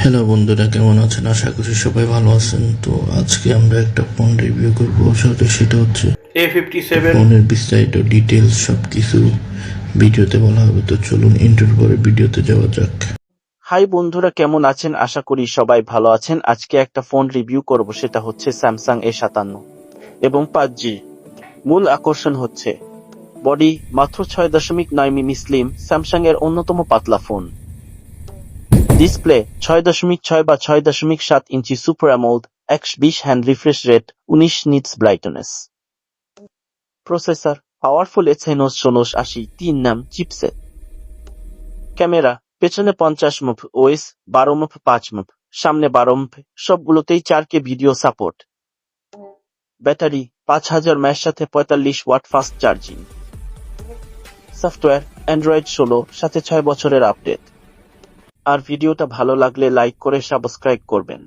Hello বন্ধুরা, কেমন আছেন? আশা করি সবাই ভালো আছেন। তো আজকে আমরা একটা ফোন রিভিউ করবো, সেটা হচ্ছে A57 ফোনের বিস্তারিত ডিটেলস সবকিছু ভিডিওতে বলা হবে। তো চলুন ইন্টার পরে ভিডিওতে যাওয়া যাক। হাই বন্ধুরা, কেমন আছেন? আশা করি সবাই ভালো আছেন। আজকে একটা ফোন রিভিউ করব, সেটা হচ্ছে স্যামসাং A57 এবং 5G। মূল আকর্ষণ হচ্ছে বডি মাত্র 6.9 মিমি স্লিম, স্যামসাং এর অন্যতম পাতলা ফোন। ডিসপ্লে 6.6 বা 6.7 ইঞ্চি super AMOLED, 120 hand refresh rate, 19 nits brightness. Processor powerful Exynos 1680 3 নাম চিপসেট। ক্যামেরা পেছনে 50 MP, ওএস 12 MP, 5 MP, সামনে 12 MP, সবগুলোতেই 4K video support. Battery 5000 mAh সাথে 45 watt fast charging. Software Android 16 সাথে 6 বছরের আপডেট। আর ভিডিওটা ভালো লাগলে লাইক করে সাবস্ক্রাইব করবেন।